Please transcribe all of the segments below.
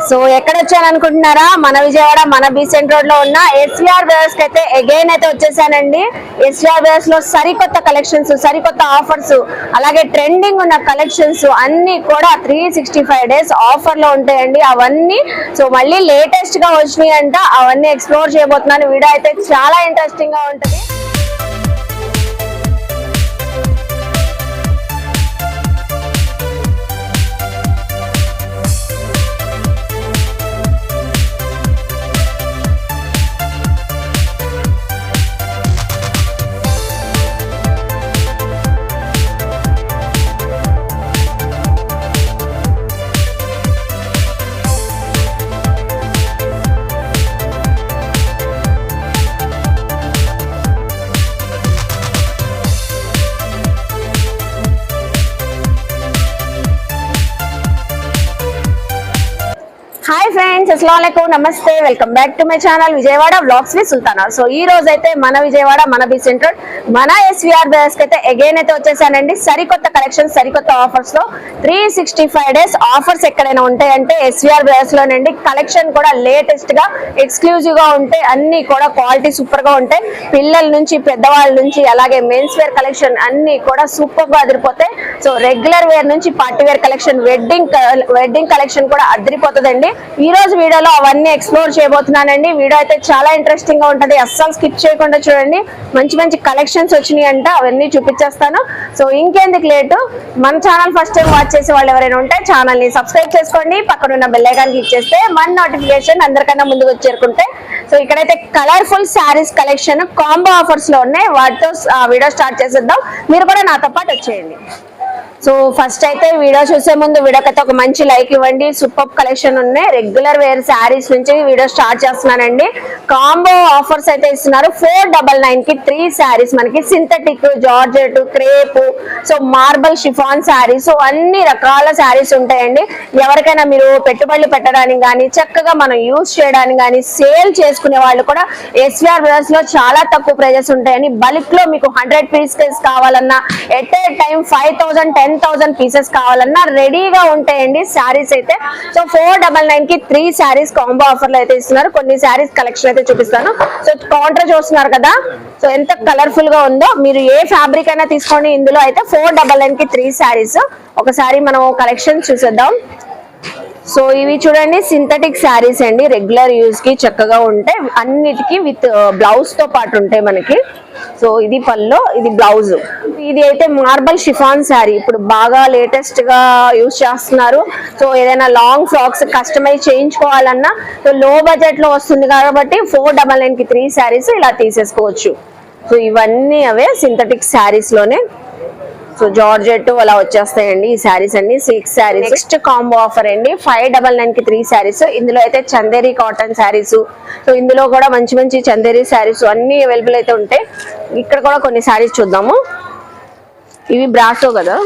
So ఎక్కడ వచ్చాను అనుకుంటున్నారా? మన విజయవాడ మన బీసెంట్ రోడ్ లో ఉన్న ఎస్విఆర్ బ్రదర్స్ కి అయితే అగైన్ అయితే వచ్చేసానండి. ఎస్విఆర్ బ్రదర్స్ లో సరికొత్త కలెక్షన్స్, సరికొత్త ఆఫర్స్, అలాగే ట్రెండింగ్ ఉన్న కలెక్షన్స్ అన్ని కూడా 365 days ఆఫర్ లో ఉంటాయండి. అవన్నీ సో మళ్ళీ లేటెస్ట్ గా వచ్చినాయి అంట, అవన్నీ ఎక్స్ప్లోర్ చేయబోతున్నాను. వీడియో అయితే చాలా ఇంట్రెస్టింగ్ గా ఉంటుంది. హాయ్ ఫ్రెండ్స్, అస్సలాముఅలైకుం, నమస్తే, welcome back to my channel Vijayawada vlogs with Sultana. So ఈ రోజు అయితే మన విజయవాడ మన బీసెంట్ రోడ్ మన ఎస్విఆర్ బ్రదర్స్ కి అయితే అగైన్ అయితే వచ్చేసానండి. సరికొత్త కలెక్షన్స్, సరికొత్త ఆఫర్స్ లో 365 days ఆఫర్స్ ఎక్కడైనా ఉంటాయంటే ఎస్విఆర్ బ్రదర్స్ లోనండి. కలెక్షన్ కూడా లేటెస్ట్ గా ఎక్స్క్లూజివ్ గా ఉంటాయి, అన్ని కూడా క్వాలిటీ సూపర్ గా ఉంటాయి. పిల్లల నుంచి పెద్దవాళ్ళ నుంచి అలాగే మెన్స్ వేర్ కలెక్షన్ అన్ని కూడా సూపర్ గా అదిరిపోతాయి. సో రెగ్యులర్ వేర్ నుంచి party wear collection, wedding collection కూడా అదిరిపోతుందండి. ఈ రోజు వీడియోలో అవన్నీ ఎక్స్ప్లోర్ చేయబోతున్నానండి. వీడియో అయితే చాలా ఇంట్రెస్టింగ్ గా ఉంటది, అస్సలు స్కిప్ చేయకుండా చూడండి. మంచి మంచి కలెక్షన్స్ వచ్చినాయి అంట, అవన్నీ చూపించేస్తాను. సో ఇంకెందుకు లేటు, మన ఛానల్ ఫస్ట్ టైం వాచ్ చేసే వాళ్ళు ఎవరైనా ఉంటే ఛానల్ ని సబ్స్క్రైబ్ చేసుకోండి, పక్కనున్న బెల్ ఐకాన్ క్లిక్ చేస్తే మన నోటిఫికేషన్ అందరికన్నా ముందుకు చేరుకుంటే. సో ఇక్కడైతే colourful saris collection combo offers లో ఉన్నాయి, వాటితో వీడియో స్టార్ట్ చేసేద్దాం. మీరు కూడా నాతో పాటు వచ్చేయండి. సో ఫస్ట్ అయితే వీడియో చూసే ముందు వీడియోకైతే ఒక మంచి లైక్ ఇవ్వండి. సూపర్ కలెక్షన్ ఉన్నాయి, రెగ్యులర్ వేర్ శారీస్ నుంచి వీడియో స్టార్ట్ చేస్తున్నానండి. కాంబో ఆఫర్స్ అయితే ఇస్తున్నారు. 499 కి 3 శారీస్, మనకి synthetic, georgette, crepe, so marble chiffon saris, అన్ని రకాల శారీస్ ఉంటాయండి. ఎవరికైనా మీరు పెట్టుబడులు పెట్టడానికి కానీ, చక్కగా మనం యూజ్ చేయడానికి కానీ, సేల్ చేసుకునే వాళ్ళు కూడా ఎస్విఆర్ బ్రదర్స్ లో చాలా తక్కువ ప్రైజెస్ ఉంటాయని. బల్క్ లో మీకు 100 పీసెస్ కావాలన్నా, ఎట్ ఏ టైం 5000 10,000 పీసెస్ కావాలన్నా రెడీగా ఉంటాయండి శారీస్ అయితే. సో 499 కి 3 శారీస్ కాంబో ఆఫర్ లో అయితే ఇస్తున్నారు. కొన్ని శారీస్ కలెక్షన్ అయితే చూపిస్తాను. సో కౌంటర్ చూస్తున్నారు కదా, సో ఎంత కలర్ఫుల్ గా ఉందో. మీరు ఏ ఫ్యాబ్రిక్ అయినా తీసుకోండి, ఇందులో అయితే 499 కి 3 శారీస్. ఒకసారి మనం కలెక్షన్ చూసేద్దాం. సో ఇవి చూడండి, సింథటిక్ శారీస్ అండి, రెగ్యులర్ యూజ్ కి చక్కగా ఉంటాయి. అన్నిటికీ విత్ బ్లౌజ్ తో పాటు ఉంటాయి మనకి. సో ఇది పల్లో, ఇది బ్లౌజ్. ఇది అయితే మార్బల్ షిఫాన్ శారీ, ఇప్పుడు బాగా లేటెస్ట్ గా యూజ్ చేస్తున్నారు. సో ఏదైనా లాంగ్ ఫ్రాక్స్ కస్టమైజ్ చేయించుకోవాలన్నా సో లో బడ్జెట్ లో వస్తుంది కాబట్టి 499 కి 3 శారీస్ ఇలా తీసేసుకోవచ్చు. సో ఇవన్నీ అవే సింథటిక్ శారీస్ లోనే. సో జార్జెట్ అలా వచ్చేస్తాయండి ఈ శారీస్ అన్ని, silk saris. Next combo offer అండి, 599 కి 3 శారీస్. ఇందులో అయితే చందేరి కాటన్ శారీస్, సో ఇందులో కూడా మంచి మంచి చందేరి శారీస్ అన్ని అవైలబుల్ అయితే ఉంటాయి. ఇక్కడ కూడా కొన్ని శారీస్ చూద్దాము. ఇవి బ్రాసో కదా.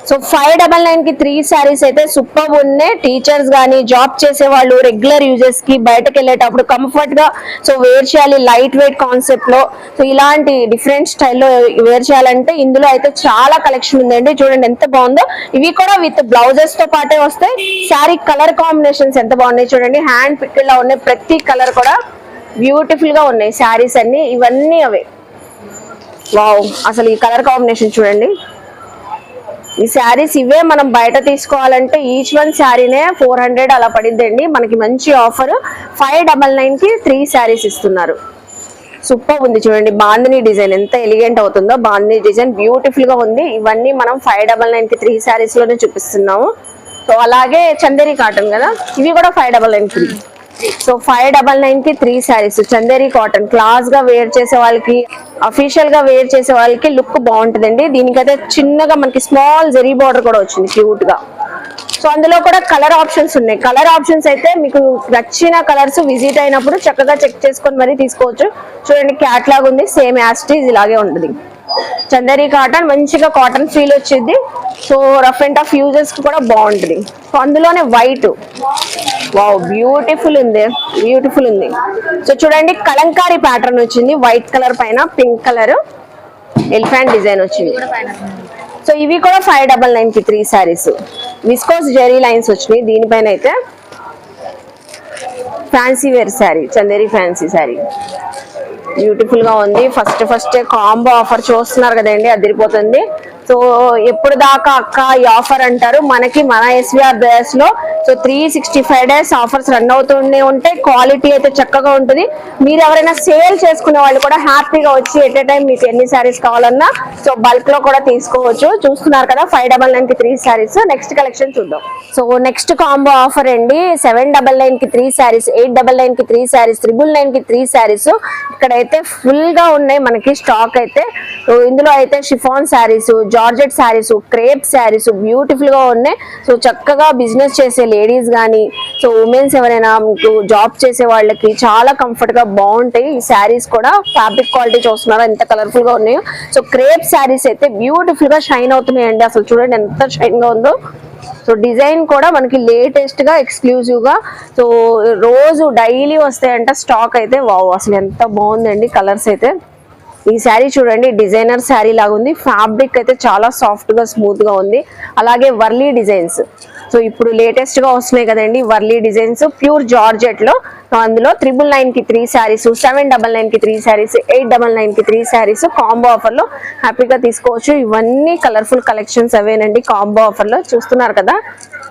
సో 599 కి 3 శారీస్ అయితే సూపర్ ఉన్నాయి. టీచర్స్ గానీ, జాబ్ చేసే వాళ్ళు, రెగ్యులర్ యూజర్స్ కి బయటకు వెళ్ళేటప్పుడు కంఫర్ట్ గా సో వేర్ చేయాలి, లైట్ వెయిట్ కాన్సెప్ట్ లో. సో ఇలాంటి డిఫరెంట్ స్టైల్లో వేర్ చేయాలంటే ఇందులో అయితే చాలా కలెక్షన్ ఉందండి. చూడండి ఎంత బాగుందో. ఇవి కూడా విత్ బ్లౌజెస్ తో పాటే వస్తాయి. శారీ కలర్ కాంబినేషన్స్ ఎంత బాగున్నాయి చూడండి, హ్యాండ్ పిక్డ్ లా ఉన్నాయి. ప్రతి కలర్ కూడా బ్యూటిఫుల్ గా ఉన్నాయి శారీస్ అన్ని. ఇవన్నీ అవే. వావ్, అసలు ఈ కలర్ కాంబినేషన్ చూడండి. ఈ శారీస్ ఇవే మనం బయట తీసుకోవాలంటే ఈచ్ వన్ శారీనే 400 అలా పడిద్దండి. మనకి మంచి ఆఫర్ 599 కి 3 శారీస్ ఇస్తున్నారు. సూపర్ ఉంది చూడండి, బాందిని డిజైన్ ఎంత ఎలిగెంట్ అవుతుందో. బాందిని డిజైన్ బ్యూటిఫుల్ గా ఉంది. ఇవన్నీ మనం 599 కి 3 శారీస్ లోనే చూపిస్తున్నాము. సో అలాగే చందేరి కాటన్ కదా, ఇవి కూడా 599 కి 3. సో 599 కి 3 శారీస్ చందేరి కాటన్. క్లాస్ గా వేర్ చేసే వాళ్ళకి, అఫీషియల్ గా వేర్ చేసే వాళ్ళకి లుక్ బాగుంటుందండి. దీనికైతే చిన్నగా మనకి స్మాల్ జరీ బార్డర్ కూడా వచ్చింది క్యూట్ గా. సో అందులో కూడా కలర్ ఆప్షన్స్ ఉన్నాయి. కలర్ ఆప్షన్స్ అయితే మీకు నచ్చిన కలర్స్ విజిట్ అయినప్పుడు చక్కగా చెక్ చేసుకొని మరీ తీసుకోవచ్చు. చూడండి క్యాట్లాగ్ ఉంది, సేమ్ యాస్టీజ్ ఇలాగే ఉంటుంది. చందేరి కాటన్, మంచిగా కాటన్ ఫీల్ వచ్చింది. So rough and tough uses కూడా బాగుంటుంది. సో అందులోనే వైట్, వావ్ బ్యూటిఫుల్ ఉంది, బ్యూటిఫుల్ ఉంది. సో చూడండి కలంకారీ ప్యాటర్న్ వచ్చింది, వైట్ కలర్ పైన పింక్ కలర్ ఎలిఫెంట్ డిజైన్ వచ్చింది. సో ఇవి కూడా 599 కి 3 సారీస్. విస్కోస్ జెరీ లైన్స్ వచ్చినాయి. దీనిపైన అయితే fancy wear sari, Chanderi fancy sari beautiful గా ఉంది. ఫస్ట్ కాంబో ఆఫర్ చూస్తున్నారు కదండి, అదిరిపోతుంది. సో ఎప్పుడు దాకా అక్క ఈ ఆఫర్ అంటారు, మనకి మన ఎస్విఆర్ బేస్ లో సో 365 డేస్ ఆఫర్స్ రన్ అవుతూనే ఉంటాయి. క్వాలిటీ అయితే చక్కగా ఉంటుంది. మీరు ఎవరైనా సేల్ చేసుకునే వాళ్ళు కూడా హ్యాపీగా వచ్చి ఎట్ ఏ టైం మీకు ఎన్ని శారీస్ కావాలన్నా సో బల్క్ లో కూడా తీసుకోవచ్చు. చూస్తున్నారు కదా 599 కి 3 శారీస్. నెక్స్ట్ కలెక్షన్ చూద్దాం. సో నెక్స్ట్ కాంబో ఆఫర్ అండి, 799 కి 3 శారీస్, 899 కి 3 శారీస్, 999 కి 3 శారీస్. ఇక్కడైతే ఫుల్ గా ఉన్నాయి మనకి స్టాక్ అయితే. ఇందులో అయితే chiffon saris, georgette saris, crepe saris beautiful గా ఉన్నాయి. సో చక్కగా బిజినెస్ చేసే లేడీస్ గానీ, సో ఉమెన్స్ ఎవరైనా మీకు జాబ్ చేసే వాళ్ళకి చాలా కంఫర్ట్ గా బాగుంటాయి ఈ శారీస్ కూడా. ఫ్యాబ్రిక్ క్వాలిటీ చూస్తున్నారా ఎంత కలర్ఫుల్ గా ఉన్నాయో. సో క్రేప్ శారీస్ అయితే బ్యూటిఫుల్ గా షైన్ అవుతున్నాయండి. అసలు చూడండి ఎంత షైన్ గా ఉందో. సో డిజైన్ కూడా మనకి లేటెస్ట్ గా ఎక్స్క్లూజివ్ గా సో రోజు డైలీ వస్తాయంట స్టాక్ అయితే. వావ్ అసలు ఎంత బాగుందండి కలర్స్ అయితే. ఈ శారీ చూడండి డిజైనర్ శారీ లాగా ఉంది. ఫ్యాబ్రిక్ అయితే చాలా సాఫ్ట్ గా స్మూత్ గా ఉంది. అలాగే వర్లీ డిజైన్స్, సో ఇప్పుడు లేటెస్ట్ గా వస్తున్నాయి కదండి వర్లీ డిజైన్స్, ప్యూర్ జార్జెట్ లో. అందులో 999 కి 3 శారీస్, 799 కి 3 శారీస్, 899 కి 3 శారీస్ కాంబో ఆఫర్ లో హ్యాపీగా తీసుకోవచ్చు. ఇవన్నీ కలర్ఫుల్ కలెక్షన్స్ అవేనండి కాంబో ఆఫర్ లో చూస్తున్నారు కదా.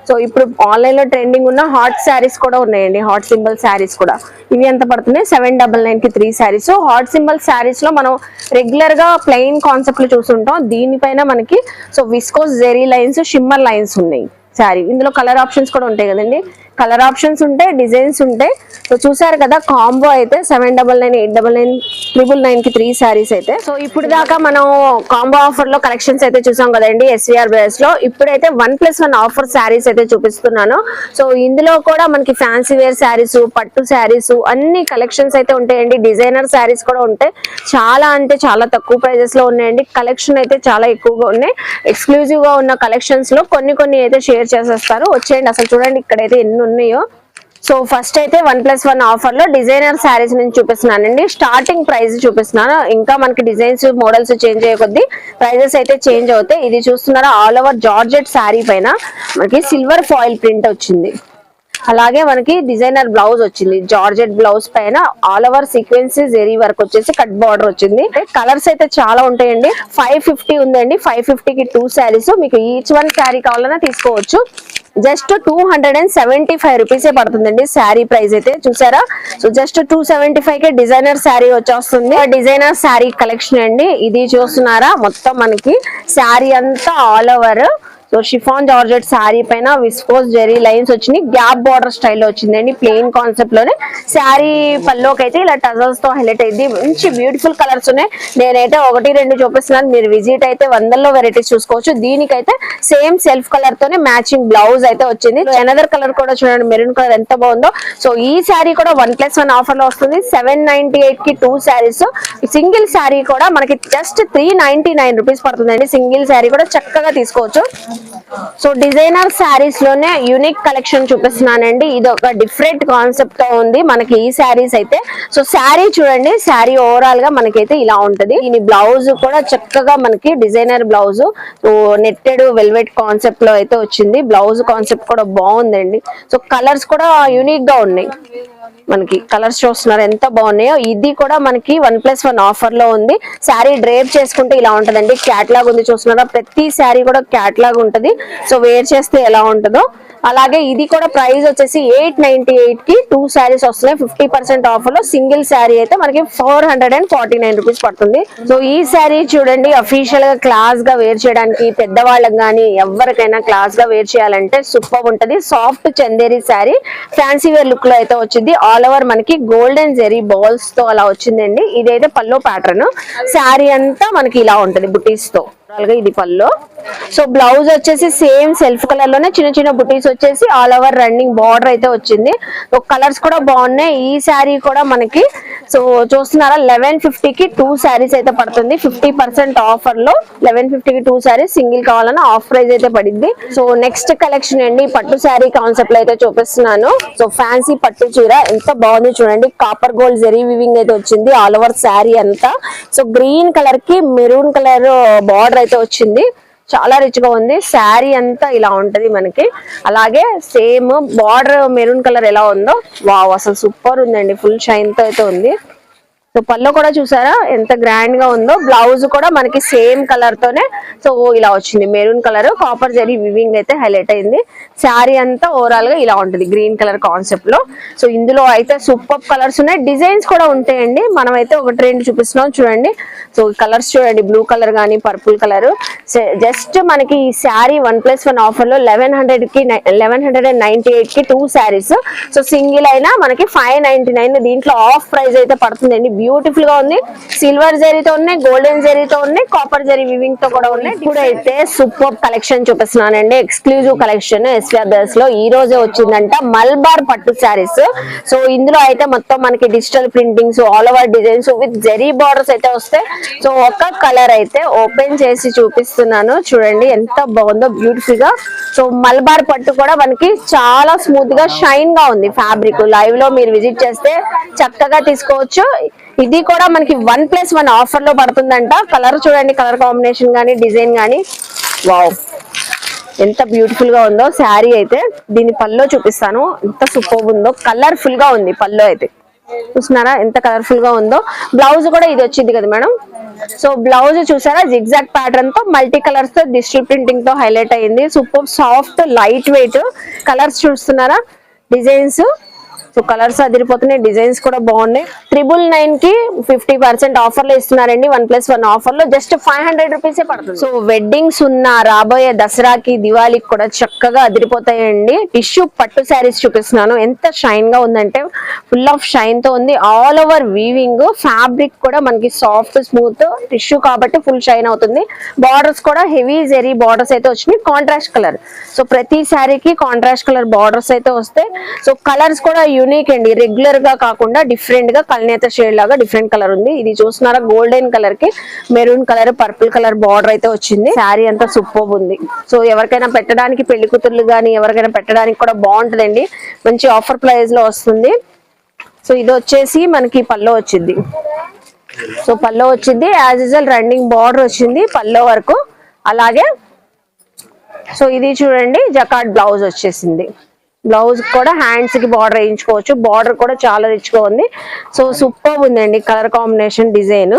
సో ఇప్పుడు ఆన్లైన్ లో ట్రెండింగ్ ఉన్న హాట్ శారీస్ కూడా ఉన్నాయండి, హాట్ సింబల్ శారీస్ కూడా. ఇవి ఎంత పడుతున్నాయి, 799 కి 3 శారీస్. హాట్ సింబల్ శారీస్ లో మనం రెగ్యులర్ గా ప్లెయిన్ కాన్సెప్ట్ లో చూస్తుంటాం. దీనిపైన మనకి so viscose zari lines, shimmer lines ఉన్నాయి శారీ. ఇందులో కలర్ ఆప్షన్స్ కూడా ఉంటాయి కదండి, కలర్ ఆప్షన్స్ ఉంటాయి, డిజైన్స్ ఉంటాయి. సో చూసారు కదా కాంబో అయితే 799, 899, 999 కి 3 శారీస్ అయితే. సో ఇప్పుడు దాకా మనం కాంబో ఆఫర్ లో కలెక్షన్స్ అయితే చూసాం కదండి ఎస్విఆర్ బేస్ లో. ఇప్పుడైతే 1+1 ఆఫర్ శారీస్ అయితే చూపిస్తున్నాను. సో ఇందులో కూడా మనకి ఫ్యాన్సీ వేర్ శారీస్, పట్టు శారీస్ అన్ని కలెక్షన్స్ అయితే ఉంటాయండి. డిజైనర్ శారీస్ కూడా ఉంటాయి. చాలా అంటే చాలా తక్కువ ప్రైజెస్ లో ఉన్నాయండి. కలెక్షన్ అయితే చాలా ఎక్కువగా ఉన్నాయి. ఎక్స్క్లూజివ్ గా ఉన్న కలెక్షన్స్ లో కొన్ని అయితే షేర్ చేసేస్తారు. వచ్చేయండి అసలు చూడండి ఇక్కడైతే ఎన్ని ఉన్నాయో. సో ఫస్ట్ అయితే 1+1 ఆఫర్ లో డిజైనర్ శారీస్ నుంచి చూపిస్తున్నానండి. స్టార్టింగ్ ప్రైస్ చూపిస్తున్నాను. ఇంకా మనకి డిజైన్స్ మోడల్స్ చేంజ్ అయ్యే కొద్దీ ప్రైజెస్ అయితే చేంజ్ అవుతాయి. ఇది చూస్తున్నారా ఆల్ ఓవర్ జార్జెట్ శారీ పైన మనకి సిల్వర్ ఫాయిల్ ప్రింట్ వచ్చింది. అలాగే మనకి డిజైనర్ బ్లౌజ్ వచ్చింది. జార్జెట్ బ్లౌజ్ పైన all over sequence zari work వచ్చేసి కట్ బార్డర్ వచ్చింది. కలర్స్ అయితే చాలా ఉంటాయండి. 550 ఉందండి. 550 కి 2 శారీస్. మీకు ఈచ్ వన్ శారీ కావాలన్నా తీసుకోవచ్చు. జస్ట్ 275 రూపీసే పడుతుందండి శారీ ప్రైస్ అయితే. చూసారా, సో జస్ట్ 275 కే డిజైనర్ శారీ వచ్చేస్తుంది. డిజైనర్ శారీ కలెక్షన్ అండి ఇది. చూస్తున్నారా మొత్తం మనకి శారీ అంతా all over so chiffon georgette sari పైన విస్కోస్ జెరీ లైన్స్ వచ్చినాయి. గ్యాప్ బార్డర్ స్టైల్లో వచ్చిందండి. ప్లెయిన్ కాన్సెప్ట్ లోనే శారీ పల్లోకి అయితే ఇలా టజల్స్ తో హైలైట్ అయింది. మంచి బ్యూటిఫుల్ కలర్స్ ఉన్నాయి. నేనైతే 1-2 చూపిస్తున్నాను. మీరు విజిట్ అయితే వందల్లో వెరైటీస్ చూసుకోవచ్చు. దీనికైతే సేమ్ సెల్ఫ్ కలర్ తోనే మ్యాచింగ్ బ్లౌజ్ అయితే వచ్చింది. ఎనదర్ కలర్ కూడా చూడండి, మెరూన్ కలర్ ఎంత బాగుందో. సో ఈ శారీ కూడా 1+1 ఆఫర్ లో వస్తుంది. 798 కి 2 శారీస్. సింగిల్ శారీ కూడా మనకి జస్ట్ 399 రూపీస్ పడుతుందండి. సింగిల్ శారీ కూడా చక్కగా తీసుకోవచ్చు. సో డిజైనర్ శారీస్ లోనే యూనిక్ కలెక్షన్ చూపిస్తున్నానండి. ఇది ఒక డిఫరెంట్ కాన్సెప్ట్ తో ఉంది మనకి ఈ శారీస్ అయితే. సో శారీ చూడండి, శారీ ఓవరాల్ గా మనకైతే ఇలా ఉంటది. దీని బ్లౌజ్ కూడా చక్కగా మనకి designer blouse netted velvet concept లో అయితే వచ్చింది. బ్లౌజ్ కాన్సెప్ట్ కూడా బాగుందండి. సో కలర్స్ కూడా యూనిక్ గా ఉన్నాయి. మనకి కలర్స్ చూస్తున్నారు ఎంత బాగున్నాయో. ఇది కూడా మనకి 1+1 ఆఫర్ లో ఉంది. శారీ డ్రేప్ చేసుకుంటే ఇలా ఉంటదండి. క్యాట్లాగ్ ఉంది చూస్తున్నారా, ప్రతి శారీ కూడా క్యాట్లాగ్ ఉంటది. సో వేర్ చేస్తే ఎలా ఉంటుందో అలాగే ఇది కూడా ప్రైస్ వచ్చేసి 898 కి 2 శారీస్ వస్తున్నాయి. 50% ఆఫర్ లో సింగిల్ శారీ అయితే మనకి 449 రూపీస్ పడుతుంది. సో ఈ శారీ చూడండి అఫీషియల్ గా క్లాస్ గా వేర్ చేయడానికి, పెద్దవాళ్ళకి కానీ ఎవరికైనా క్లాస్ గా వేర్ చేయాలంటే సూపర్ ఉంటది. Soft Chanderi sari fancy wear look లో అయితే వచ్చింది. ఆల్ ఓవర్ మనకి గోల్డెన్ జెరీ బాల్స్ తో అలా వచ్చిందండి. ఇదైతే పల్లో ప్యాటర్న్. శారీ అంతా మనకి ఇలా ఉంటది బుటీస్ తో. ఇది పల్లో. సో బ్లౌజ్ వచ్చేసి సేమ్ సెల్ఫ్ కలర్ లోనే చిన్న చిన్న బుటీస్ వచ్చేసి ఆల్ ఓవర్ రన్నింగ్ బార్డర్ అయితే వచ్చింది. కలర్స్ కూడా బాగున్నాయి. ఈ శారీ కూడా మనకి సో చూస్తున్నారా 1150 కి 2 శారీస్ అయితే పడుతుంది. 50% ఆఫర్ లో 1150 కి 2 శారీస్. సింగిల్ కావాలన్నా ఆఫ్ ప్రైస్ అయితే పడింది. సో నెక్స్ట్ కలెక్షన్ అండి పట్టు శారీ కాన్సెప్ట్ లో అయితే చూపిస్తున్నాను. సో ఫ్యాన్సీ పట్టు చీర ఎంత బాగుంది చూడండి. కాపర్ గోల్డ్ జెరీ వివింగ్ అయితే వచ్చింది ఆల్ ఓవర్ శారీ అంతా. సో గ్రీన్ కలర్ కి మెరూన్ కలర్ బార్డర్ అయితే వచ్చింది. చాలా రిచ్ గా ఉంది. శారీ అంతా ఇలా ఉంటది మనకి. అలాగే సేమ్ బార్డర్ మెరూన్ కలర్ ఎలా ఉందో వావ్ అసలు సూపర్ ఉందండి. ఫుల్ షైన్ తో అయితే ఉంది. సో పళ్ళు కూడా చూసారా ఎంత గ్రాండ్ గా ఉందో. బ్లౌజ్ కూడా మనకి సేమ్ కలర్ తోనే సో ఇలా వచ్చింది. Maroon colour copper zari weaving అయితే హైలైట్ అయింది. శారీ అంతా ఓవరాల్ గా ఇలా ఉంటుంది గ్రీన్ కలర్ కాన్సెప్ట్ లో. సో ఇందులో అయితే సూపర్ కలర్స్ ఉన్నాయి, డిజైన్స్ కూడా ఉంటాయండి. మనం అయితే ఒక ట్రెండ్ చూపిస్తున్నాం చూడండి. సో కలర్స్ చూడండి, బ్లూ కలర్ గానీ పర్పుల్ కలర్. జస్ట్ మనకి ఈ శారీ 1+1 ఆఫర్ లో 1198 కి 2 శారీస్. సో సింగిల్ అయినా మనకి 599. దీంట్లో ఆఫ్ ప్రైస్ అయితే పడుతుందండి. బ్యూటిఫుల్ గా ఉంది. సిల్వర్ జరీతో ఉన్నాయి, గోల్డెన్ జరీతో ఉన్నాయి, కాపర్ జరీ వివింగ్ తో కూడా ఉన్నాయి. ఇప్పుడు అయితే సూపర్ కలెక్షన్ చూపిస్తున్నానండి. ఎక్స్క్లూజివ్ కలెక్షన్ ఎస్విఆర్ బ్రదర్స్ లో ఈ రోజే వచ్చిందంట. మల్బార్ పట్టు శారీస్. సో ఇందులో అయితే మొత్తం మనకి digital printings, all over designs with zari borders అయితే వస్తాయి. సో ఒక కలర్ అయితే ఓపెన్ చేసి చూపిస్తున్నాను చూడండి ఎంత బాగుందో బ్యూటిఫుల్ గా. సో మల్బార్ పట్టు కూడా మనకి చాలా స్మూత్ గా షైన్ గా ఉంది ఫ్యాబ్రిక్. లైవ్ లో మీరు విజిట్ చేస్తే చక్కగా తీసుకోవచ్చు. ఇది కూడా మనకి 1+1 ఆఫర్ లో పడుతుందంట. కలర్ చూడండి, కలర్ కాంబినేషన్ గానీ డిజైన్ గానీ వావ్ ఎంత బ్యూటిఫుల్ గా ఉందో శారీ అయితే. దీని పల్లో చూపిస్తాను ఎంత సూపర్ ఉందో. కలర్ఫుల్ గా ఉంది పల్లో అయితే, చూస్తున్నారా ఎంత కలర్ఫుల్ గా ఉందో. బ్లౌజ్ కూడా ఇది వచ్చింది కదా మేడం. సో బ్లౌజ్ చూసారా జిగ్జాగ్ ప్యాటర్న్ తో మల్టీ కలర్స్ తో డిజిటల్ ప్రింటింగ్ తో హైలైట్ అయింది. Super soft light weight. Colours చూస్తున్నారా, డిజైన్స్. సో కలర్స్ అదిరిపోతున్నాయి, డిజైన్స్ కూడా బాగున్నాయి. 999 కి 50% ఆఫర్ లో ఇస్తున్నారండి. 1+1 ఆఫర్ లో జస్ట్ 500 రూపీసే పడుతుంది. సో వెడ్డింగ్స్ ఉన్న రాబోయే దసరాకి దివాళీకి కూడా చక్కగా అదిరిపోతాయండి. టిష్యూ పట్టు శారీస్ చూపిస్తున్నాను. ఎంత షైన్ గా ఉందంటే ఫుల్ ఆఫ్ షైన్ తో ఉంది. All over weaving. ఫ్యాబ్రిక్ కూడా మనకి సాఫ్ట్ స్మూత్ టిష్యూ కాబట్టి ఫుల్ షైన్ అవుతుంది. బార్డర్స్ కూడా హెవీ జెరీ బార్డర్స్ అయితే వచ్చినాయి. Contrast colour. సో ప్రతి శారీకి కాంట్రాస్ట్ కలర్ బార్డర్స్ అయితే వస్తాయి. సో కలర్స్ కూడా యూనిక్ అండి. రెగ్యులర్ గా కాకుండా డిఫరెంట్ గా కల్నేత షేడ్ లాగా డిఫరెంట్ కలర్ ఉంది. ఇది చూస్తున్నారా గోల్డెన్ కలర్ కి maroon colour purple colour border అయితే వచ్చింది. శారీ అంతా సూపర్ ఉంది. సో ఎవరికైనా పెట్టడానికి, పెళ్లి కూతుర్లు గానీ ఎవరికైనా పెట్టడానికి కూడా బాగుంటుందండి. మంచి ఆఫర్ ప్రైస్ లో వస్తుంది. సో ఇది వచ్చేసి మనకి పల్లో వచ్చింది. సో పల్లో వచ్చింది యాజ్ యూజువల్ రన్నింగ్ బార్డర్ వచ్చింది పల్లో వరకు. అలాగే సో ఇది చూడండి జకార్డ్ బ్లౌజ్ వచ్చేసింది. బ్లౌజ్ కూడా హ్యాండ్స్ కి బార్డర్ వేయించుకోవచ్చు. బార్డర్ కూడా చాలా రిచ్ గా ఉంది. సో సూపర్ ఉందండి కలర్ కాంబినేషన్, డిజైన్.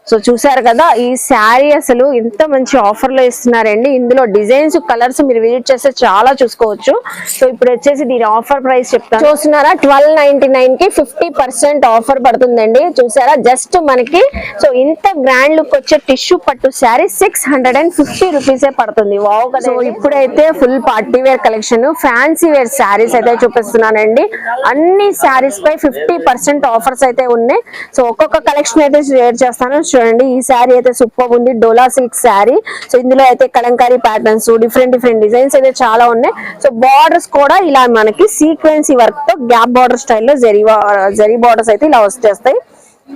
సో చూసారు కదా ఈ శారీ అసలు ఎంత మంచి ఆఫర్ లో ఇస్తున్నారండి. ఇందులో డిజైన్స్, కలర్స్ మీరు విజిట్ చేస్తే చాలా చూసుకోవచ్చు. సో ఇప్పుడు వచ్చేసి దీని ఆఫర్ ప్రైస్ చెప్తాను. చూస్తున్నారా 1299 కి 50% ఆఫర్ పడుతుందండి. చూసారా జస్ట్ మనకి సో ఇంత గ్రాండ్ లుక్ వచ్చే టిష్యూ పట్టు శారీ 650 రూపీసే పడుతుంది. వావ్ కదా. సో ఇప్పుడైతే full party wear collection, fancy wear saris అయితే చూపిస్తున్నానండి. అన్ని శారీస్ పై 50% ఆఫర్స్ అయితే ఉన్నాయి. సో ఒక్కొక్క కలెక్షన్ అయితే షేర్ చేస్తాను చూడండి. ఈ శారీ అయితే సూపర్ ఉంది. డోలా సిల్క్ శారీ. సో ఇందులో అయితే కలంకారీ ప్యాటర్న్స్, డిఫరెంట్ డిజైన్స్ అయితే చాలా ఉన్నాయి. సో బార్డర్స్ కూడా ఇలా మనకి సీక్వెన్సీ వర్క్ తో గ్యాప్ బార్డర్ స్టైల్లో జరీ బార్డర్స్ అయితే ఇలా వచ్చేస్తాయి.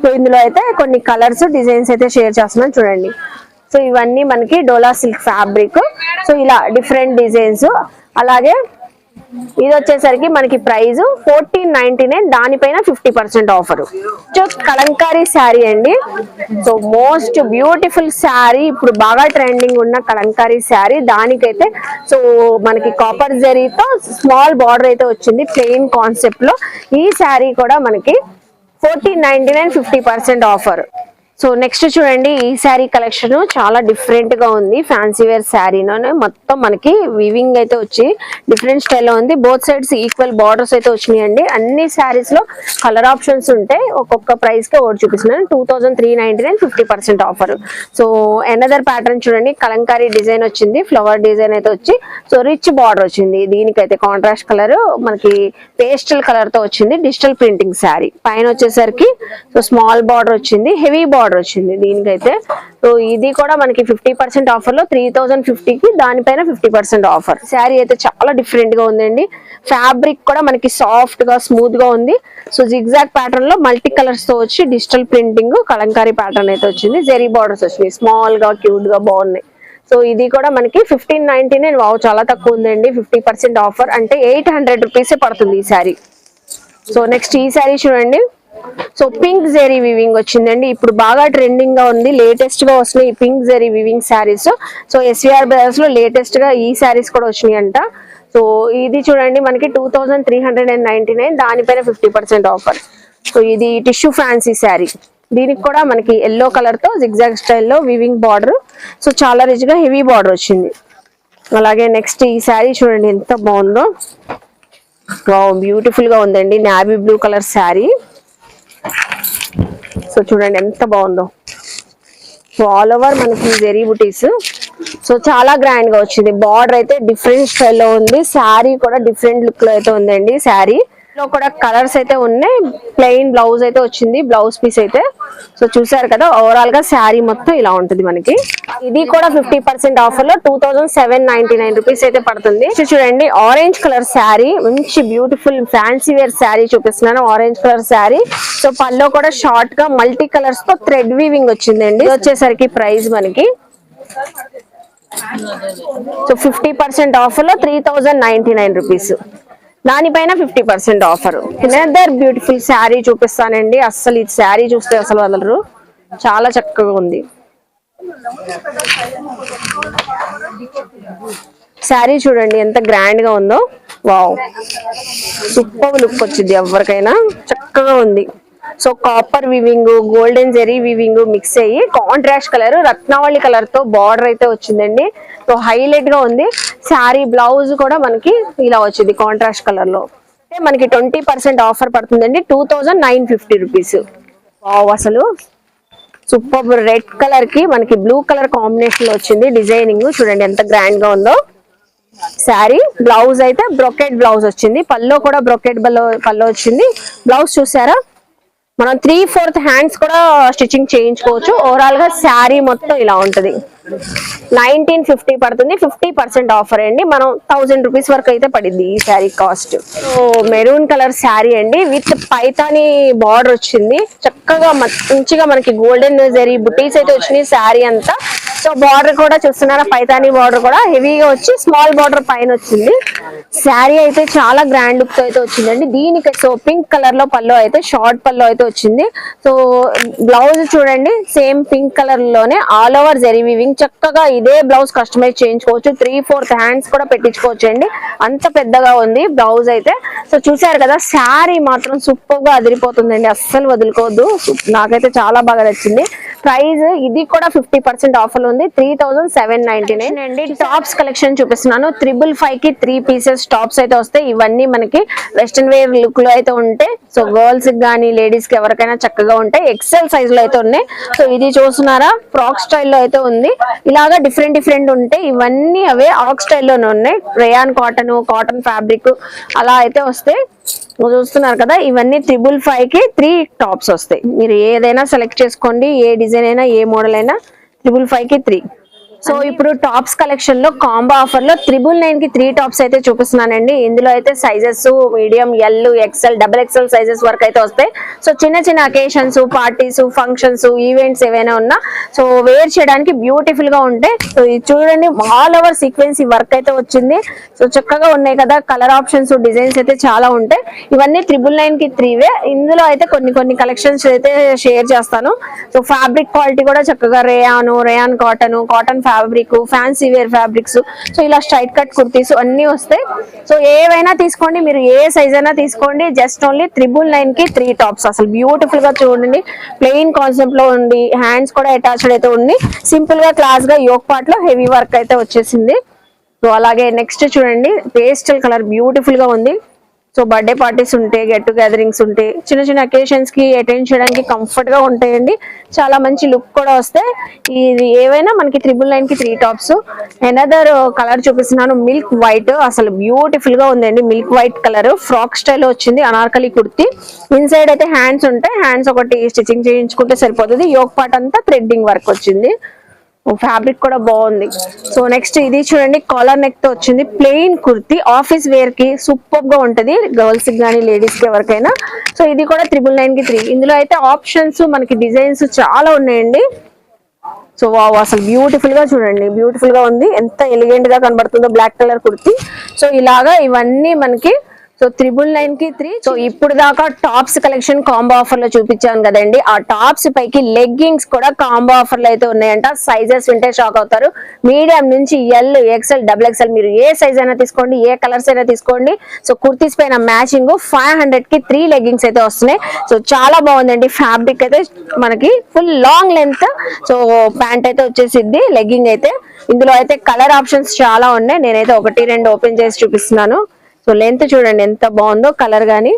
సో ఇందులో అయితే కొన్ని కలర్స్, డిజైన్స్ అయితే షేర్ చేస్తున్నాను చూడండి. సో ఇవన్నీ మనకి డోలా సిల్క్ ఫ్యాబ్రిక్. సో ఇలా డిఫరెంట్ డిజైన్స్. అలాగే ఇది వచ్చేసరికి మనకి ప్రైస్ 1499, దానిపైన 50% ఆఫర్. కలంకారీ శారీ అండి. సో మోస్ట్ బ్యూటిఫుల్ శారీ, ఇప్పుడు బాగా ట్రెండింగ్ ఉన్న కలంకారీ శారీ. దానికైతే సో మనకి కాపర్ జరీతో స్మాల్ బార్డర్ అయితే వచ్చింది ప్లెయిన్ కాన్సెప్ట్ లో. ఈ శారీ కూడా మనకి 1499, 50% ఆఫర్. సో నెక్స్ట్ చూడండి ఈ శారీ కలెక్షన్ చాలా డిఫరెంట్ గా ఉంది. ఫ్యాన్సీ వేర్ శారీలోనే మొత్తం మనకి వీవింగ్ అయితే వచ్చి డిఫరెంట్ స్టైల్లో ఉంది. బోత్ సైడ్స్ ఈక్వల్ బార్డర్స్ అయితే వచ్చినాయండి. అన్ని శారీస్ లో కలర్ ఆప్షన్స్ ఉంటాయి. ఒక్కొక్క ప్రైస్ కి ఒకటి చూపిస్తున్నాను. 2399, 50% ఆఫర్. సో ఎనదర్ ప్యాటర్న్ చూడండి, కలంకారీ డిజైన్ వచ్చింది, ఫ్లవర్ డిజైన్ అయితే వచ్చి సో రిచ్ బార్డర్ వచ్చింది. దీనికైతే కాంట్రాస్ట్ కలర్ మనకి పేస్టల్ కలర్ తో వచ్చింది. Digital printing sari. పైన వచ్చేసరికి సో స్మాల్ బార్డర్ వచ్చింది, హెవీ బార్డర్ వచ్చింది దీనికైతే. సో ఇది కూడా మనకి 50% ఆఫర్ లో 3050 కి, దానిపైన 50% ఆఫర్. శారీ అయితే చాలా డిఫరెంట్ గా ఉందండి. ఫ్యాబ్రిక్ కూడా మనకి సాఫ్ట్ గా స్మూత్ గా ఉంది. సో జిగ్జాగ్ ప్యాటర్న్ లో మల్టీ కలర్స్ తో వచ్చి డిజిటల్ ప్రింటింగ్ కలంకారీ ప్యాటర్న్ అయితే వచ్చింది. జెరీ బార్డర్స్ వచ్చినాయి, స్మాల్ గా క్యూట్ గా బాగున్నాయి. సో ఇది కూడా మనకి 1599. వావ్ చాలా తక్కువ ఉందండి. 50% ఆఫర్ అంటే 800 రూపీసే పడుతుంది ఈ శారీ. సో నెక్స్ట్ ఈ శారీ చూడండి. సో పింక్ జెరీ వివింగ్ వచ్చిందండి. ఇప్పుడు బాగా ట్రెండింగ్ గా ఉంది, లేటెస్ట్ గా వస్తున్నాయి ఈ pink zari weaving saris. So SVR Brothers లో లేటెస్ట్ గా ఈ శారీస్ కూడా వచ్చినాయి అంట. సో ఇది చూడండి మనకి 2399, దానిపైన 50% ఆఫర్. సో ఇది టిష్యూ ఫ్యాన్సీ శారీ, దీనికి కూడా మనకి ఎల్లో కలర్ తో జిగ్జాగ్ స్టైల్లో వివింగ్ బార్డర్. సో చాలా రిచ్ గా హెవీ బార్డర్ వచ్చింది. అలాగే నెక్స్ట్ ఈ శారీ చూడండి ఎంత బాగుందో, బ్యూటిఫుల్ గా ఉందండి. Navy blue colour sari. So చూడండి ఎంత బాగుందో, సో ఆల్ ఓవర్ మనకి జెరీ బుటీస్. సో చాలా గ్రాండ్ గా వచ్చింది. బార్డర్ అయితే డిఫరెంట్ స్టైల్లో ఉంది, శారీ కూడా డిఫరెంట్ లుక్ లో అయితే ఉందండి. శారీ లో కూడా కలర్స్ అయితే ఉన్నాయి. ప్లెయిన్ బ్లౌజ్ అయితే వచ్చింది, బ్లౌజ్ పీస్ అయితే. సో చూసారు కదా, ఓవరాల్ గా శారీ మొత్తం ఇలా ఉంటుంది మనకి. ఇది కూడా 50% ఆఫర్ లో 2799 రూపీస్ అయితే పడుతుంది. చూడండి ఆరెంజ్ కలర్ శారీ, మంచి బ్యూటిఫుల్ ఫ్యాన్సీ వేర్ శారీ చూపిస్తున్నాను. Orange colour sari. సో పల్లో కూడా షార్ట్ గా మల్టీ కలర్స్ తో థ్రెడ్ వీవింగ్ వచ్చిందండి. వచ్చేసరికి ప్రైస్ మనకి సో 50% ఆఫర్ లో 3099 రూపీస్, దానిపైన 50% ఆఫర్. అనదర్ బ్యూటిఫుల్ శారీ చూపిస్తానండి. అస్సలు ఈ శారీ చూస్తే అసలు వదలరు, చాలా చక్కగా ఉంది. శారీ చూడండి ఎంత గ్రాండ్ గా ఉందో. వావ్, సూపర్ లుక్ వచ్చింది ఎవరికైనా, చక్కగా ఉంది. So copper weaving, golden zari weaving mix అయ్యి కాంట్రాస్ట్ కలర్ రత్నావళి కలర్ తో బార్డర్ అయితే వచ్చిందండి. సో హైలైట్ గా ఉంది. శారీ బ్లౌజ్ కూడా మనకి ఇలా వచ్చింది కాంట్రాస్ట్ కలర్ లో. మనకి 20% ఆఫర్ పడుతుందండి, 2950 రూపీస్. అసలు సూపర్ రెడ్ కలర్ కి మనకి బ్లూ కలర్ కాంబినేషన్ లో వచ్చింది డిజైనింగ్. చూడండి ఎంత గ్రాండ్ గా ఉందో. శారీ బ్లౌజ్ అయితే బ్రొకెట్ బ్లౌజ్ వచ్చింది, పల్లో కూడా బ్రొకెట్ పల్లో వచ్చింది. బ్లౌజ్ చూసారా, మనం 3/4 హ్యాండ్స్ కూడా స్టిచ్చింగ్ చేయించుకోవచ్చు. ఓవరాల్ గా శారీ మొత్తం ఇలా ఉంటది. 1950 పడుతుంది, 50% ఆఫర్ అండి. మనం 1000 రూపీస్ వరకు అయితే పడింది ఈ sari cost. So maroon colour sari అండి, విత్ పైతాని బార్డర్ వచ్చింది. చక్కగా మంచిగా మనకి గోల్డెన్ జెరీ బుటీస్ అయితే వచ్చినాయి శారీ అంతా. సో బార్డర్ కూడా చూస్తున్నారా, పైతాని బార్డర్ కూడా హెవీగా వచ్చి స్మాల్ బార్డర్ పైన వచ్చింది. శారీ అయితే చాలా గ్రాండ్ లుక్ తో అయితే వచ్చిందండి. దీనికి సో పింక్ కలర్ లో పల్లో అయితే షార్ట్ పల్లో అయితే వచ్చింది. సో బ్లౌజ్ చూడండి సేమ్ పింక్ కలర్ లోనే ఆల్ ఓవర్ జెరీ వీవింగ్. చక్కగా ఇదే బ్లౌజ్ కస్టమైజ్ చేయించుకోవచ్చు, 3/4 హ్యాండ్స్ కూడా పెట్టించుకోవచ్చు అండి, అంత పెద్దగా ఉంది బ్లౌజ్ అయితే. సో చూసారు కదా, శారీ మాత్రం సూపర్ గా అదిరిపోతుందండి, అస్సలు వదులుకోవద్దు. నాకైతే చాలా బాగా నచ్చింది. ప్రైస్ ఇది కూడా 50% ఆఫర్ ఉంది, 3799 అండి. టాప్స్ కలెక్షన్ చూపిస్తున్నాను. 555 కి 3 పీసెస్ టాప్స్ అయితే వస్తాయి. ఇవన్నీ మనకి వెస్టర్న్ వేర్ లుక్ లో అయితే ఉంటాయి. సో గర్ల్స్ కి గానీ లేడీస్ కి ఎవరికైనా చక్కగా ఉంటాయి. ఎక్సెల్ సైజ్ లో అయితే ఉన్నాయి. సో ఇది చూస్తున్నారా, ఫ్రాక్ స్టైల్లో అయితే ఉంది. ఇలాగా డిఫరెంట్ ఉంటాయి. ఇవన్నీ అవే ఆక్ స్టైల్లోనే ఉన్నాయి. రేయాన్ కాటన్ ఫ్యాబ్రిక్ అలా అయితే వస్తాయి. చూస్తున్నారు కదా, ఇవన్నీ 555 కి 3 టాప్స్ వస్తాయి. మీరు ఏదైనా సెలెక్ట్ చేసుకోండి, ఏ డిజైన్ అయినా ఏ మోడల్ అయినా 555 కి 3. సో ఇప్పుడు టాప్స్ కలెక్షన్ లో కాంబో ఆఫర్ లో 999 కి 3 టాప్స్ అయితే చూపిస్తున్నానండి. ఇందులో అయితే sizes medium, L, XL, XXL sizes వరకు అయితే వస్తాయి. సో చిన్న అకేషన్స్, పార్టీస్, ఫంక్షన్స్, ఈవెంట్స్ ఏవైనా ఉన్నా సో వేర్ చేయడానికి బ్యూటిఫుల్ గా ఉంటాయి. సో ఇది చూడండి, ఆల్ ఓవర్ సీక్వెన్సీ వర్క్ అయితే వచ్చింది. సో చక్కగా ఉన్నాయి కదా, కలర్ ఆప్షన్స్, డిజైన్స్ అయితే చాలా ఉంటాయి. ఇవన్నీ 999 కి 3 ఇందులో అయితే కొన్ని కలెక్షన్స్ అయితే షేర్ చేస్తాను. సో ఫ్యాబ్రిక్ క్వాలిటీ కూడా చక్కగా rayon cotton fabric, fancy wear fabrics, so ఇలా స్ట్రైట్ కట్ కుర్తీస్ అన్ని వస్తాయి. సో ఏవైనా తీసుకోండి, మీరు ఏ సైజ్ అయినా తీసుకోండి. జస్ట్ ఓన్లీ 999 కి 3 టాప్స్. అసలు బ్యూటిఫుల్ గా చూడండి, ప్లెయిన్ కాన్సెప్ట్ లో ఉంది, హ్యాండ్స్ కూడా అటాచ్డ్ అయితే ఉంది. సింపుల్ గా క్లాస్ గా యోక్ పార్ట్ లో హెవీ వర్క్ అయితే వచ్చేసింది. సో అలాగే నెక్స్ట్ చూడండి, పేస్టల్ కలర్ బ్యూటిఫుల్ గా ఉంది. సో బర్త్డే పార్టీస్ ఉంటాయి, గెట్ టుగెదరింగ్స్ ఉంటాయి, చిన్న అకేషన్స్ కి అటెండ్ చేయడానికి కంఫర్ట్ గా ఉంటాయండి. చాలా మంచి లుక్ కూడా వస్తాయి. ఇది ఏవైనా మనకి 999 కి 3 టాప్స్. అనదర్ కలర్ చూపిస్తున్నాను, మిల్క్ వైట్. అసలు బ్యూటిఫుల్ గా ఉందండి, milk white colour. Frock style వచ్చింది, అనార్కలి కుర్తి. ఇన్సైడ్ అయితే హ్యాండ్స్ ఉంటాయి, హ్యాండ్స్ ఒకటి స్టిచ్చింగ్ చేయించుకుంటే సరిపోతుంది. యోక్ పార్ట్ అంతా థ్రెడ్డింగ్ వర్క్ వచ్చింది. ఫ్యాబ్రిక్ కూడా బాగుంది. సో నెక్స్ట్ ఇది చూడండి, కాలర్ నెక్ తో వచ్చింది, ప్లెయిన్ కుర్తి. ఆఫీస్ వేర్ కి సూపర్ గా ఉంటది, గర్ల్స్ కి కానీ లేడీస్ కి ఎవరికైనా. సో ఇది కూడా 999 కి 3. ఇందులో అయితే ఆప్షన్స్ మనకి డిజైన్స్ చాలా ఉన్నాయండి. సో వావ్, అసలు బ్యూటిఫుల్ గా చూడండి, బ్యూటిఫుల్ గా ఉంది, ఎంత ఎలిగెంట్ గా కనబడుతుందో బ్లాక్ కలర్ కుర్తి. సో ఇలాగా ఇవన్నీ మనకి సో 999 కి 3. సో ఇప్పుడు దాకా టాప్స్ కలెక్షన్ కాంబో ఆఫర్ లో చూపించాను కదండి, ఆ టాప్స్ పైకి లెగ్గింగ్స్ కూడా కాంబో ఆఫర్ లో అయితే ఉన్నాయంట. సైజెస్ వింటే షాక్ అవుతారు. మీడియం నుంచి ఎల్, ఎక్స్ఎల్, డబుల్ ఎక్స్ఎల్ మీరు ఏ సైజ్ అయినా తీసుకోండి, ఏ కలర్స్ అయినా తీసుకోండి. సో కుర్తీస్ పైన మ్యాచింగ్ 500 కి 3 లెగ్గింగ్స్ అయితే వస్తున్నాయి. సో చాలా బాగుందండి. ఫ్యాబ్రిక్ అయితే మనకి full long length. So pant అయితే వచ్చేసిద్ది, లెగ్గింగ్ అయితే. ఇందులో అయితే కలర్ ఆప్షన్స్ చాలా ఉన్నాయి. నేనైతే 1-2 ఓపెన్ చేసి చూపిస్తున్నాను. సో లెంత్ చూడండి ఎంత బాగుందో, కలర్ గానీ.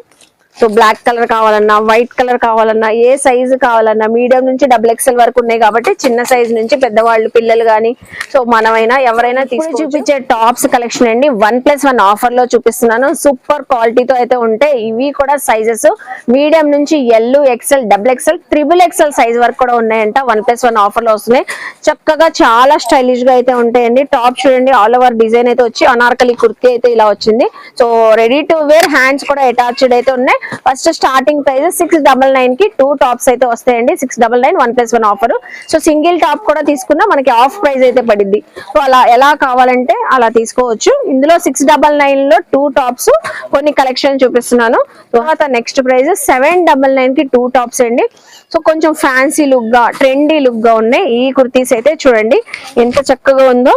సో బ్లాక్ కలర్ కావాలన్నా, వైట్ కలర్ కావాలన్నా, ఏ సైజు కావాలన్నా, మీడియం నుంచి డబుల్ ఎక్స్ఎల్ వరకు ఉన్నాయి కాబట్టి చిన్న సైజ్ నుంచి పెద్దవాళ్ళు, పిల్లలు గానీ సో మనమైనా ఎవరైనా తీసుకుని చూపించే టాప్స్ కలెక్షన్ అండి. 1+1 ఆఫర్ లో చూపిస్తున్నాను. సూపర్ క్వాలిటీతో అయితే ఉంటాయి. ఇవి కూడా సైజెస్ మీడియం నుంచి L, XL, double XL, triple XL size వరకు కూడా ఉన్నాయంట. 1+1 ఆఫర్ లో వస్తున్నాయి. చక్కగా చాలా స్టైలిష్ గా అయితే ఉంటాయండి. టాప్ చూడండి, ఆల్ ఓవర్ డిజైన్ అయితే వచ్చి అనార్కలి కుర్తీ అయితే ఇలా వచ్చింది. So ready to wear, hands కూడా అటాచ్డ్ అయితే ఉన్నాయి. ఫస్ట్ స్టార్టింగ్ ప్రైస్ 699 కి 2 టాప్స్ అయితే వస్తాయండి. 699 1+1 ఆఫర్. సో సింగిల్ టాప్ కూడా తీసుకున్నా మనకి ఆఫ్ ప్రైస్ అయితే పడింది. సో అలా ఎలా కావాలంటే అలా తీసుకోవచ్చు. ఇందులో 699 లో 2 టాప్స్ కొన్ని కలెక్షన్ చూపిస్తున్నాను. తర్వాత నెక్స్ట్ ప్రైస్ 799 కి 2 టాప్స్ అండి. సో కొంచెం ఫ్యాన్సీ లుక్ గా, ట్రెండీ లుక్ గా ఉన్నాయి ఈ కుర్తీస్ అయితే. చూడండి ఎంత చక్కగా ఉందో,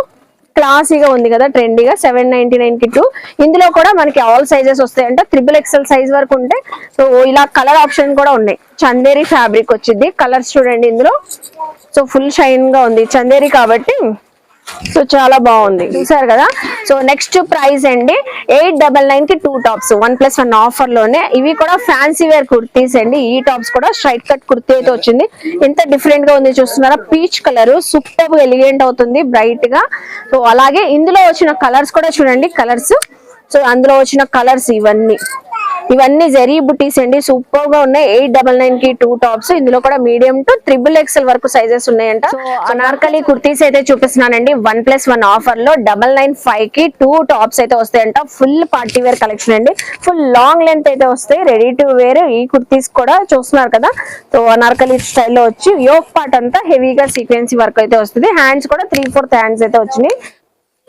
క్లాసీగా ఉంది కదా, ట్రెండీగా. 799 కి 2. ఇందులో కూడా మనకి ఆల్ సైజెస్ వస్తాయంట. ట్రిపుల్ ఎక్స్ఎల్ సైజ్ వరకు ఉంటాయి. సో ఇలా కలర్ ఆప్షన్ కూడా ఉన్నాయి. చందేరి ఫ్యాబ్రిక్ వచ్చింది. కలర్స్ చూడండి ఇందులో. సో ఫుల్ షైన్ గా ఉంది, చందేరి కాబట్టి. సో చాలా బాగుంది, చూసారు కదా. సో నెక్స్ట్ ప్రైస్ అండి 899 కి 2 టాప్స్ 1+1 ఆఫర్ లోనే. ఇవి కూడా ఫ్యాన్సీ వేర్ కుర్తీస్ అండి. ఈ టాప్స్ కూడా స్ట్రైట్ కట్ కుర్తీ అయితే వచ్చింది. ఎంత డిఫరెంట్ గా ఉంది చూస్తున్నారా. పీచ్ కలర్ సూపర్ ఎలిగెంట్ అవుతుంది, బ్రైట్ గా. సో అలాగే ఇందులో వచ్చిన కలర్స్ కూడా చూడండి, కలర్స్. సో అందులో వచ్చిన కలర్స్ ఇవన్నీ జరీ బుటీస్ అండి, సూపర్ గా ఉన్నాయి. 899 కి 2 టాప్స్. ఇందులో కూడా మీడియం టు ట్రిపుల్ ఎక్స్ఎల్ వరకు సైజెస్ ఉన్నాయంట. సో అనార్కలి కుర్తీస్ అయితే చూపిస్తున్నానండి 1+1 ఆఫర్ లో. 995 కి 2 టాప్స్ అయితే వస్తాయంట. ఫుల్ పార్టీ వేర్ కలెక్షన్ అండి. ఫుల్ లాంగ్ లెంత్ అయితే వస్తాయి, రెడీ టు వేర్. ఈ కుర్తీస్ కూడా చూస్తున్నారు కదా. సో అనార్కలి స్టైల్లో వచ్చి యోక్ పార్ట్ అంతా హెవీగా సీక్వెన్సీ వర్క్ అయితే వస్తుంది. హ్యాండ్స్ కూడా 3/4 హ్యాండ్స్ అయితే వచ్చినాయి.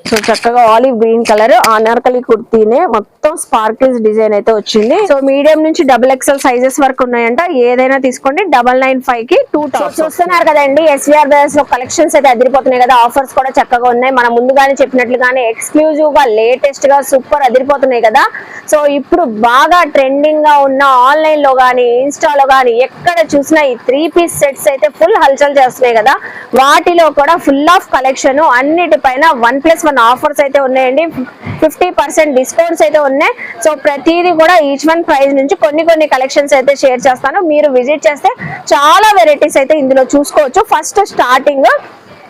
సో చక్కగా ఆలివ్ గ్రీన్ కలర్ అనార్కలి కుర్తీనే, మొత్తం స్పార్కిల్స్ డిజైన్ అయితే వచ్చింది. సో మీడియం నుంచి డబుల్ ఎక్స్ఎల్ సైజెస్ వరకు ఉన్నాయంట. ఏదైనా తీసుకోండి. 995 కి 2 టాప్స్. చూస్తున్నారు కదండి, ఎస్వీఆర్ బ్రదర్స్ లో కలెక్షన్స్ అయితే అదిరిపోతున్నాయి కదా. ఆఫర్స్ కూడా చక్కగా ఉన్నాయి. మనం ముందుగానే చెప్పినట్లుగానే ఎక్స్క్లూజివ్ గా, లేటెస్ట్ గా సూపర్ అదిరిపోతున్నాయి కదా. సో ఇప్పుడు బాగా ట్రెండింగ్ గా ఉన్న ఆన్లైన్ లో గానీ, ఇన్స్టాలో గానీ ఎక్కడ చూసినా ఈ 3 పీస్ సెట్స్ అయితే ఫుల్ హల్చల్ చేస్తున్నాయి కదా. వాటిలో కూడా ఫుల్ ఆఫ్ కలెక్షన్, అన్నిటిపైన 1+1 ఆఫర్స్ అయితే ఉన్నాయండి. 50% డిస్కౌంట్స్ అయితే ఉన్నాయి. సో ప్రతిదీ కూడా ఈచ్ వన్ ప్రైస్ నుంచి కొన్ని కలెక్షన్స్ అయితే షేర్ చేస్తాను. మీరు విజిట్ చేస్తే చాలా వెరైటీస్ అయితే ఇందులో చూసుకోవచ్చు. ఫస్ట్ స్టార్టింగ్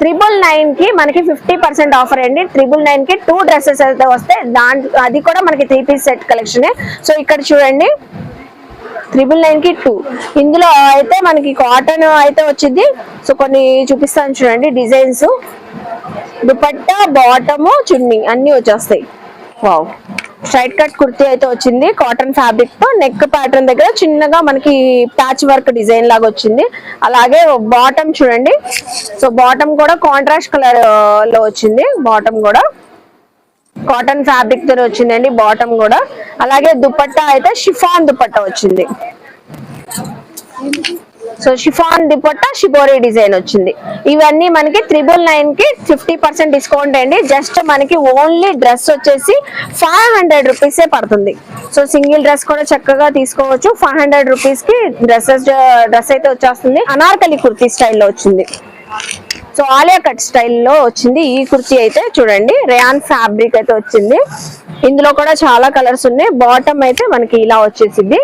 999 కి మనకి 50% ఆఫర్ అండి. 999 కి 2 డ్రెస్సెస్ అయితే వస్తాయి. అది కూడా మనకి 3 పీస్ సెట్ కలెక్షన్. సో ఇక్కడ చూడండి 999 కి 2. ఇందులో అయితే మనకి కాటన్ అయితే వచ్చింది. సో కొన్ని చూపిస్తాను చూడండి డిజైన్స్. దుపట్టా, బాటము, చున్నీ అన్ని వచ్చేస్తాయి. వావ్, స్ట్రైట్ కట్ కుర్తీ అయితే వచ్చింది కాటన్ ఫ్యాబ్రిక్ తో. నెక్ ప్యాటర్న్ దగ్గర చిన్నగా మనకి ప్యాచ్ వర్క్ డిజైన్ లాగా వచ్చింది. అలాగే బాటమ్ చూడండి. సో బాటమ్ కూడా కాంట్రాస్ట్ కలర్ లో వచ్చింది. బాటమ్ కూడా కాటన్ ఫ్యాబ్రిక్ తో వచ్చిందండి బాటమ్ కూడా. అలాగే దుపట్టా అయితే షిఫాన్ దుపట్టా వచ్చింది. So chiffon dupatta, shibori design వచ్చింది. ఇవన్నీ మనకి 999 కి 50% డిస్కౌంట్ అండి. జస్ట్ మనకి ఓన్లీ డ్రెస్ వచ్చేసి 500 రూపీసే పడుతుంది. సో సింగిల్ డ్రెస్ కూడా చక్కగా తీసుకోవచ్చు. 500 రూపీస్ కి డ్రెస్ అయితే వచ్చేస్తుంది. అనార్కలి కుర్తీ స్టైల్లో వచ్చింది. సో ఆలియా కట్ స్టైల్లో వచ్చింది ఈ కుర్తీ అయితే. చూడండి రేయాన్ ఫ్యాబ్రిక్ అయితే వచ్చింది. ఇందులో కూడా చాలా కలర్స్ ఉన్నాయి. బాటమ్ అయితే మనకి ఇలా వచ్చేసింది.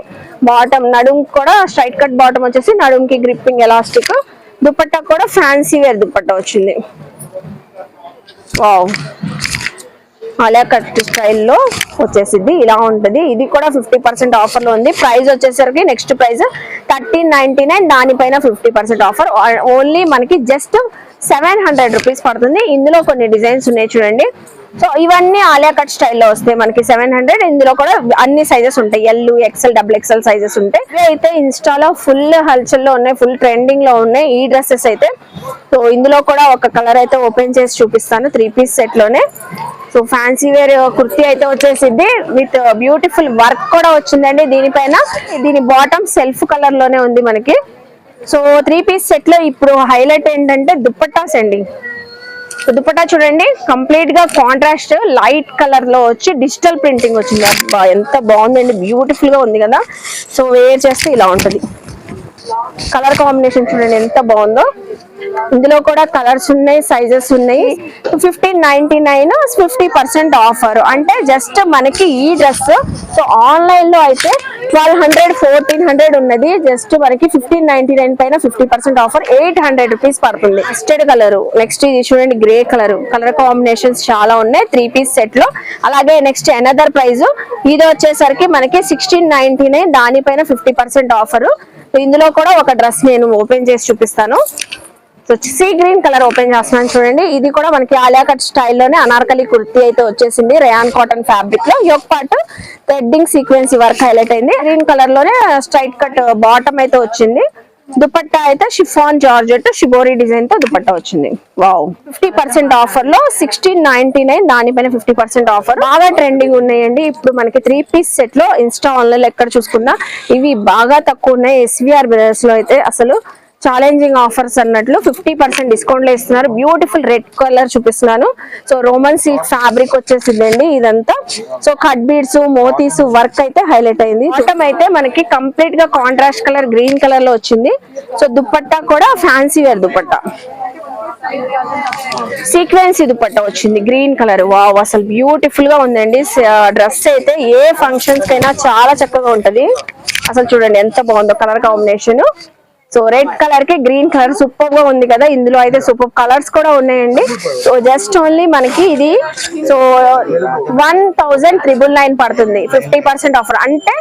బాటమ్ నడుం కూడా స్ట్రైట్ కట్ బాటమ్ వచ్చేసి నడుంకి గ్రిప్పింగ్ ఎలాస్టిక్. దుపట్టా కూడా ఫ్యాన్సీ వేర్ దుపట్టా వచ్చింది. వావ్, ఆలియా కట్ స్టైల్లో వచ్చేసింది. ఇలా ఉంటుంది. ఇది కూడా 50% ఆఫర్ లో ఉంది. ప్రైస్ వచ్చేసరికి నెక్స్ట్ ప్రైస్ 1399. దానిపైన 50% ఆఫర్. ఓన్లీ మనకి జస్ట్ 700 రూపీస్ పడుతుంది. ఇందులో కొన్ని డిజైన్స్ ఉన్నాయి చూడండి. సో ఇవన్నీ ఆలియా కట్ స్టైల్లో వస్తాయి మనకి 700. ఇందులో కూడా అన్ని సైజెస్ ఉంటాయి, ఎల్, ఎక్సెల్, XXL సైజెస్ ఉంటాయి. ఇవి అయితే ఇన్స్టాలో ఫుల్ హల్చల్లో ఉన్నాయి, ఫుల్ ట్రెండింగ్ లో ఉన్నాయి ఈ డ్రెస్సెస్ అయితే. సో ఇందులో కూడా ఒక కలర్ అయితే ఓపెన్ చేసి చూపిస్తాను, 3 పీస్ సెట్ లోనే. సో ఫ్యాన్సీ వేర్ కుర్తీ అయితే వచ్చేసింది విత్ బ్యూటిఫుల్ వర్క్ కూడా వచ్చిందండి దీనిపైన. దీని బాటమ్ సెల్ఫ్ కలర్ లోనే ఉంది మనకి. సో 3 పీస్ సెట్ లో ఇప్పుడు హైలైట్ ఏంటంటే దుపట్టాస్ అండి. దుపట్టా చూడండి, కంప్లీట్ గా కాంట్రాస్ట్ లైట్ కలర్ లో వచ్చి డిజిటల్ ప్రింటింగ్ వచ్చింది. అబ్బా ఎంత బాగుందండి, బ్యూటిఫుల్ గా ఉంది కదా. సో వేర్ చేస్తే ఇలా ఉంటుంది. కలర్ కాంబినేషన్ చూడండి ఎంత బాగుందో. ఇందులో కూడా కలర్స్ ఉన్నాయి, సైజెస్ ఉన్నాయి. 1599 50% ఆఫర్. అంటే జస్ట్ మనకి ఈ డ్రెస్ సో ఆన్లైన్ లో అయితే 1200 1400 ఉన్నది, జస్ట్ మనకి 1599 పైన 50% ఆఫర్ 800 రూపీస్ పడుతుంది. మస్టర్డ్ కలర్, నెక్స్ట్ ఇది చూడండి గ్రే కలర్. కలర్ కాంబినేషన్స్ చాలా ఉన్నాయి 3 పీస్ సెట్ లో. అలాగే నెక్స్ట్ అనదర్ ప్రైస్ ఇది వచ్చేసరికి మనకి 1699, దానిపైన 50% ఆఫర్. ఇందులో కూడా ఒక డ్రెస్ నేను ఓపెన్ చేసి చూపిస్తాను. So sea green colour open చేస్తున్నాను చూడండి. ఇది కూడా మనకి ఆలియా కట్ స్టైల్లోనే అనార్కలి కుర్తీ అయితే వచ్చేసింది, రేయాన్ కాటన్ ఫ్యాబ్రిక్ లో. Yoke part threading sequence work highlight అయింది. గ్రీన్ కలర్ లోనే స్ట్రైట్ కట్ బాటమ్ అయితే వచ్చింది. దుపట్టా అయితే షిఫాన్ జార్జెట్ షిబోరి డిజైన్ తో దుపట్టా వచ్చింది. వావ్, 50% ఆఫర్ లో 1699, దానిపైన 50% ఆఫర్. బాగా ట్రెండింగ్ ఉన్నాయండి ఇప్పుడు మనకి 3 పీస్ సెట్ లో. ఇన్స్టా ఆన్లైన్ ఎక్కడ చూసుకున్నా ఇవి బాగా తక్కువ ఉన్నాయి. SVR బ్రదర్స్ లో అయితే అసలు ఛాలెంజింగ్ ఆఫర్స్ అన్నట్లు 50% డిస్కౌంట్ లో ఇస్తున్నారు. బ్యూటిఫుల్ రెడ్ కలర్ చూపిస్తున్నాను. సో రోమన్ సిల్క్ ఫ్యాబ్రిక్ వచ్చేసిందండి ఇదంతా. సో కట్ బీడ్స్, మోతీస్ వర్క్ అయితే హైలైట్ అయింది. బాటమ్ అయితే మనకి కంప్లీట్ గా కాంట్రాస్ట్ కలర్ గ్రీన్ కలర్ లో వచ్చింది. సో దుపట్టా కూడా ఫ్యాన్సీ వేర్ దుపట్టా, సీక్వెన్సీ దుపట్టా వచ్చింది గ్రీన్ కలర్. వావ్, అసలు బ్యూటిఫుల్ గా ఉందండి డ్రెస్ అయితే. ఏ ఫంక్షన్స్ కైనా చాలా చక్కగా ఉంటది. అసలు చూడండి ఎంత బాగుందో colour combination. So red colour కి గ్రీన్ కలర్ సూపర్ గా ఉంది కదా. ఇందులో అయితే సూపర్ కలర్స్ కూడా ఉన్నాయండి. సో జస్ట్ ఓన్లీ మనకి ఇది సో 1999 పడుతుంది, 50% ఆఫర్ అంటే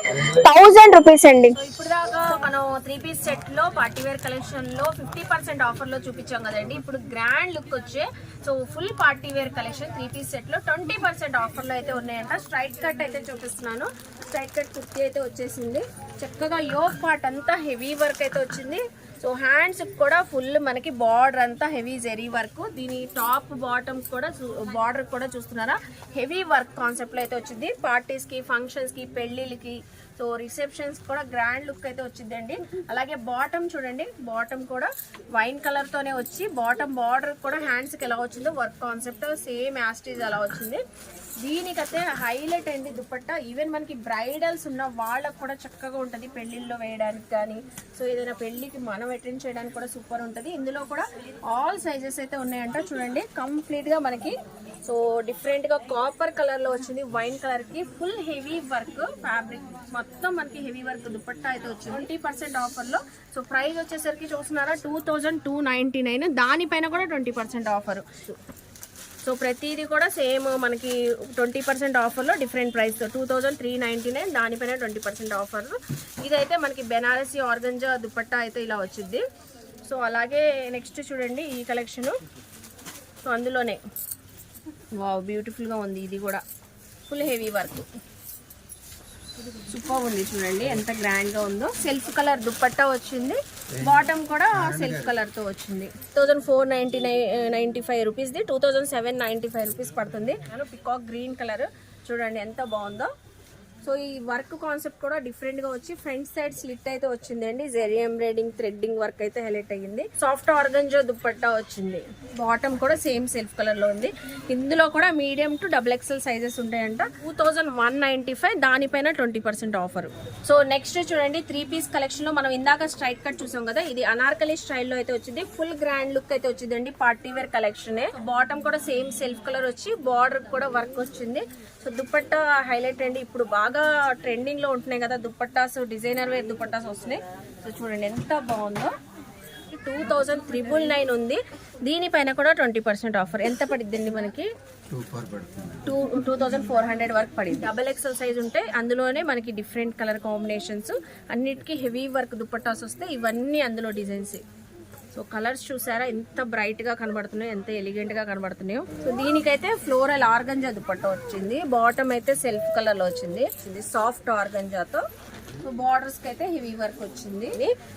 1000 రూపీస్ అండి. ఇప్పుడు దాకా మనం 3 పీస్ సెట్ లో పార్టీ వేర్ కలెక్షన్ లో 50% ఆఫర్ లో చూపించాం కదండి. ఇప్పుడు గ్రాండ్ లుక్ వచ్చే so full party wear collection 3 piece set లో 20% ఆఫర్ లో అయితే ఉన్నాయంట. స్ట్రైట్ కట్ అయితే చూపిస్తున్నాను. స్ట్రైట్ కట్ కుర్తీ అయితే వచ్చేసింది. చక్కగా యోక్ పార్ట్ అంతా హెవీ వర్క్ అయితే వచ్చింది. సో హ్యాండ్స్ కూడా ఫుల్ మనకి బార్డర్ అంతా హెవీ జెరీ వర్క్. దీని టాప్ బాటమ్స్ కూడా బార్డర్ కూడా చూస్తున్నారా, హెవీ వర్క్ కాన్సెప్ట్ లో అయితే వచ్చింది. పార్టీస్ కి, ఫంక్షన్స్ కి, పెళ్లిళ్ళకి, సో రిసెప్షన్స్ కూడా గ్రాండ్ లుక్ అయితే వచ్చిందండి. అలాగే బాటమ్ చూడండి, బాటమ్ కూడా వైన్ కలర్ తోనే వచ్చి బాటమ్ బార్డర్ కూడా హ్యాండ్స్ కి ఎలా వచ్చిందో వర్క్ కాన్సెప్ట్ సేమ్ యాస్టీజ్ అలా వచ్చింది. దీనికైతే హైలైట్ అయింది దుపట్టా. ఈవెన్ మనకి బ్రైడల్స్ ఉన్న వాళ్ళకు కూడా చక్కగా ఉంటుంది పెళ్లిల్లో వేయడానికి కానీ, సో ఏదైనా పెళ్లికి మనం అటెండ్ చేయడానికి కూడా సూపర్ ఉంటుంది. ఇందులో కూడా ఆల్ సైజెస్ అయితే ఉన్నాయంట. చూడండి కంప్లీట్ గా మనకి సో డిఫరెంట్ గా కాపర్ కలర్ లో వచ్చింది, వైన్ కలర్ కి ఫుల్ హెవీ వర్క్ ఫ్యాబ్రిక్ మొత్తం మనకి హెవీ వర్క్ దుపట్టా అయితే వచ్చింది 20% ఆఫర్ లో. సో ప్రైస్ వచ్చేసరికి చూస్తున్నారా 2299, దానిపైన కూడా 20% ఆఫర్. సో ప్రతిదీ కూడా సేమ్ మనకి 20% ఆఫర్లో డిఫరెంట్ ప్రైస్తో 2399, దానిపైన 20% ఆఫర్. ఇదైతే మనకి బెనారసీ ఆర్గంజా దుపట్టా అయితే ఇలా వచ్చింది. సో అలాగే నెక్స్ట్ చూడండి ఈ కలెక్షను. సో అందులోనే వావ్ బ్యూటిఫుల్గా ఉంది. ఇది కూడా ఫుల్ హెవీ వర్క్ సూపర్ ఉంది. చూడండి ఎంత గ్రాండ్గా ఉందో. సెల్ఫ్ కలర్ దుపట్టా వచ్చింది, బాటమ్ కూడా సెల్ఫ్ కలర్ తో వచ్చింది. 2495 రూపీస్ది 2795 రూపీస్ పడుతుంది. పికాక్ గ్రీన్ కలర్ చూడండి ఎంత బాగుందో. సో ఈ వర్క్ కాన్సెప్ట్ కూడా డిఫరెంట్ గా వచ్చి ఫ్రంట్ సైడ్ స్లిట్ అయితే వచ్చింది అండి. జెరీ ఎంబ్రాయిడింగ్ థ్రెడ్డింగ్ వర్క్ అయితే హైలైట్ అయ్యింది. సాఫ్ట్ ఆర్గంజా దుపట్టా వచ్చింది. బాటమ్ కూడా సేమ్ సెల్ఫ్ కలర్ లో ఉంది. ఇందులో కూడా మీడియం టు XXL సైజెస్ ఉంటాయంట. 2195, దానిపైన 20% ఆఫర్. సో నెక్స్ట్ చూడండి 3 పీస్ కలెక్షన్ లో మనం ఇందాక స్ట్రైట్ కట్ చూసాం కదా, ఇది అనార్కలి స్టైల్లో అయితే వచ్చింది. ఫుల్ గ్రాండ్ లుక్ అయితే వచ్చిందండి. Party wear collection. బాటమ్ కూడా సేమ్ సెల్ఫ్ కలర్ వచ్చి బార్డర్ కూడా వర్క్ వచ్చింది. సో దుపట్టా హైలైట్ అండి. ఇప్పుడు బాగా ట్రెండింగ్ లో ఉంటున్నాయి కదా దుపట్టాస్, డిజైనర్ వేర్ దుపట్టాస్ వస్తున్నాయి. సో చూడండి ఎంత బాగుందో. 2999 ఉంది, దీనిపైన కూడా 20% ఆఫర్. ఎంత పడిద్దండి మనకి? 2400 వరకు పడింది. XXL సైజ్ ఉంటాయి. అందులోనే మనకి డిఫరెంట్ కలర్ కాంబినేషన్స్, అన్నిటికీ హెవీ వర్క్ దుపట్టాస్ వస్తాయి. ఇవన్నీ అందులో డిజైన్స్. సో కలర్స్ చూసారా ఎంత బ్రైట్ గా కనబడుతున్నాయో, ఎంత ఎలిగెంట్ గా కనబడుతున్నాయో. సో దీనికైతే ఫ్లోరల్ ఆర్గంజా దుపట్టా వచ్చింది. బాటమ్ అయితే సెల్ఫ్ కలర్ లో వచ్చింది. ఇది సాఫ్ట్ ఆర్గంజాతో. సో బార్డర్స్ కి అయితే హెవీ వర్క్ వచ్చింది.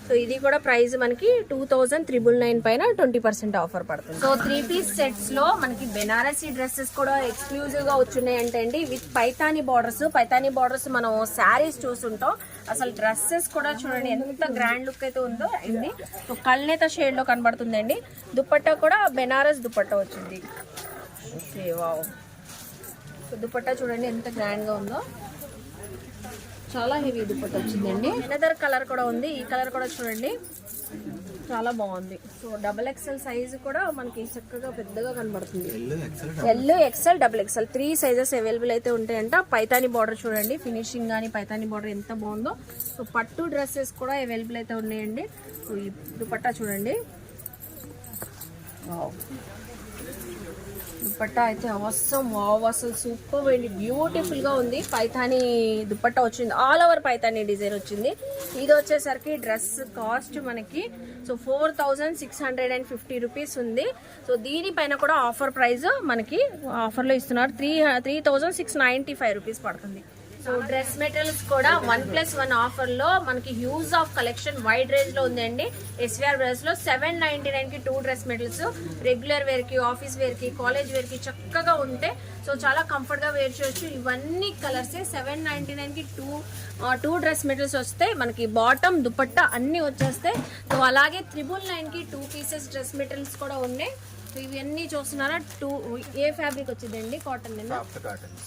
సో ఇది కూడా ప్రైస్ మనకి 2999 పైన 20% ఆఫర్ పడుతుంది. సో 3 పీస్ సెట్స్ లో మనకి బెనారసీ డ్రెస్సెస్ కూడా ఎక్స్క్లూజివ్ గా వచ్చున్నాయి అంటే అండి, విత్ పైతానీ బార్డర్స్ మనం శారీస్ చూసుంటాం. అసలు డ్రెస్సెస్ కూడా చూడండి ఎంత గ్రాండ్ లుక్ అయితే ఉందో ఇది. సో కల్నేత షేడ్ లో కనబడుతుందండి. దుపట్టా కూడా బెనారస్ దుపట్టా వచ్చింది. Okay wow. సో దుపట్టా చూడండి ఎంత గ్రాండ్ గా ఉందో, చాలా హెవీ దుపట్టా వచ్చిందండి. ఎనదర్ కలర్ కూడా ఉంది. ఈ కలర్ కూడా చూడండి చాలా బాగుంది. సో XXL సైజ్ కూడా మనకి చక్కగా పెద్దగా కనబడుతుంది. L XL XXL 3 sizes available అయితే ఉంటాయంట. పైతానీ బార్డర్ చూడండి, ఫినిషింగ్ కానీ పైతానీ బార్డర్ ఎంత బాగుందో. సో పట్టు డ్రెస్సెస్ కూడా అవైలబుల్ అయితే ఉన్నాయండి. సో ఈ దుపట్టా చూడండి, దుపట్టా అయితే అవసరం వావ్, అసలు సూపర్ అండి, బ్యూటిఫుల్ గా ఉంది. పైతానీ దుపట్టా వచ్చింది, ఆల్ ఓవర్ పైతానీ డిజైన్ వచ్చింది. ఇది వచ్చేసరికి డ్రెస్ కాస్ట్ మనకి సో 4650 రూపీస్ ఉంది. సో దీనిపైన కూడా ఆఫర్ ప్రైస్ మనకి ఆఫర్ లో ఇస్తున్నారు. 3695 రూపీస్ పడుతుంది. సో డ్రెస్ మెటీరియల్స్ కూడా 1+1 ఆఫర్ లో మనకి huge of collection wide range లో ఉందండి. SVR బ్రదర్స్ లో 799 కి 2 డ్రెస్ మెటీరియల్స్, రెగ్యులర్ వేర్ కి, ఆఫీస్ వేర్ కి, కాలేజ్ వేర్ కి చక్కగా ఉంటే సో చాలా కంఫర్ట్ గా వేర్ చేయొచ్చు. ఇవన్నీ కలర్స్ 799 కి 2 డ్రెస్ మెటీరియల్స్ వస్తాయి. మనకి బాటమ్ దుపట్టా అన్ని వచ్చేస్తాయి. సో అలాగే 999 కి 2 పీసెస్ డ్రెస్ మెటీరియల్స్ కూడా ఉన్నాయి. ఇవన్నీ చూస్తున్నారా, ఏ ఫ్యాబ్రిక్ వచ్చిందండి? కాటన్,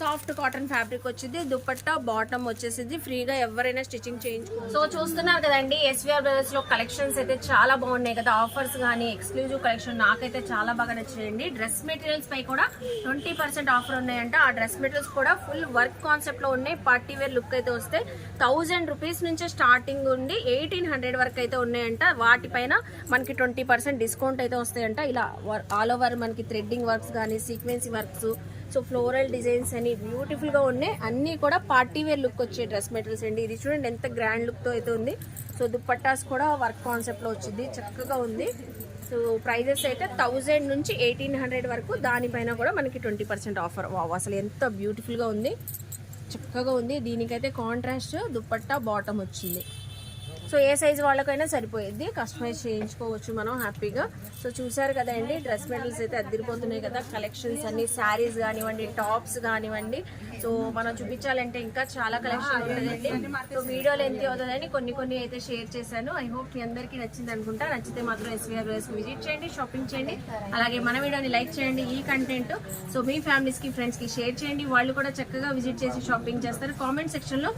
సాఫ్ట్ కాటన్ ఫ్యాబ్రిక్ వచ్చింది. దుపట్టా బాటమ్ వచ్చేసింది. ఫ్రీగా ఎవరైనా స్టిచ్చింగ్ చేయించుకోవచ్చు. సో చూస్తున్నారు కదండి, SVR బ్రదర్స్ లో కలెక్షన్స్ అయితే చాలా బాగున్నాయి కదా. ఆఫర్స్ కానీ ఎక్స్క్లూజివ్ కలెక్షన్ నాకైతే చాలా బాగా నచ్చాయండి. డ్రెస్ మెటీరియల్స్ పై కూడా 20% ఆఫర్ ఉన్నాయంట. ఆ డ్రెస్ మెటీరియల్స్ కూడా ఫుల్ వర్క్ కాన్సెప్ట్ లో ఉన్నాయి. పార్టీ వేర్ లుక్ అయితే వస్తే 1000 రూపీస్ నుంచి స్టార్టింగ్ ఉండి 1800 వరకు అయితే ఉన్నాయంట. వాటిపైన మనకి 20% డిస్కౌంట్ అయితే వస్తాయంట. ఇలా ఆల్ ఓవర్ మనకి థ్రెడ్డింగ్ వర్క్స్ కానీ, సీక్వెన్సీ వర్క్స్, సో ఫ్లోరల్ డిజైన్స్ అని బ్యూటిఫుల్ గా ఉన్నాయి. అన్ని కూడా పార్టీ వేర్ లుక్ వచ్చే డ్రెస్ మెటీరియల్స్ అండి. ఇది చూడండి ఎంత గ్రాండ్ లుక్ తో అయితే ఉంది. సో దుపట్టాస్ కూడా వర్క్ కాన్సెప్ట్ లో వచ్చింది, చక్కగా ఉంది. సో ప్రైజెస్ అయితే 1000 నుంచి 1800 వరకు. దానిపైన కూడా మనకి 20% ఆఫర్. వావ్, అసలు ఎంత బ్యూటిఫుల్ గా ఉంది, చక్కగా ఉంది. దీనికైతే కాంట్రాస్ట్ దుపట్టా బాటమ్ వచ్చింది. సో ఏ సైజ్ వాళ్ళకైనా సరిపోయింది, కస్టమైజ్ చేయించుకోవచ్చు మనం హ్యాపీగా. సో చూసారు కదండి, డ్రెస్ మెటీరియల్స్ అయితే అద్దరిపోతున్నాయి కదా. కలెక్షన్స్ అన్ని శారీస్ కానివ్వండి, టాప్స్ కానివ్వండి, సో మనం చూపించాలంటే ఇంకా చాలా కలెక్షన్ ఉంటుందండి. సో వీడియోలు ఎంత అవుతుందని కొన్ని అయితే షేర్ చేశాను. ఐ హోప్ మీ అందరికీ నచ్చింది అనుకుంటా. నచ్చితే మాత్రం SVR బ్రదర్స్ విజిట్ చేయండి, షాపింగ్ చేయండి. అలాగే మన వీడియోని లైక్ చేయండి. ఈ కంటెంట్ సో మీ ఫ్యామిలీస్ కి, ఫ్రెండ్స్ కి షేర్ చేయండి. వాళ్ళు కూడా చక్కగా విజిట్ చేసి షాపింగ్ చేస్తారు. కామెంట్ సెక్షన్ లో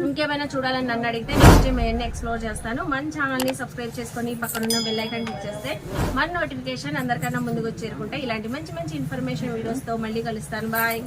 ఇంకేమైనా చూడాలని నన్ను అడిగితే నెక్స్ట్ టైం ఏమైనా ఎక్స్ప్లోర్ చేస్తాను. మన ఛానల్ని సబ్స్క్రైబ్ చేసుకొని పక్కనున్న బెల్ ఐకాన్ క్లిక్ చేస్తే మన నోటిఫికేషన్ అందరికన్నా ముందుకు చేరుకుంటే ఇలాంటి మంచి ఇన్ఫర్మేషన్ వీడియోస్తో మళ్ళీ కలుస్తాను. బాయ్.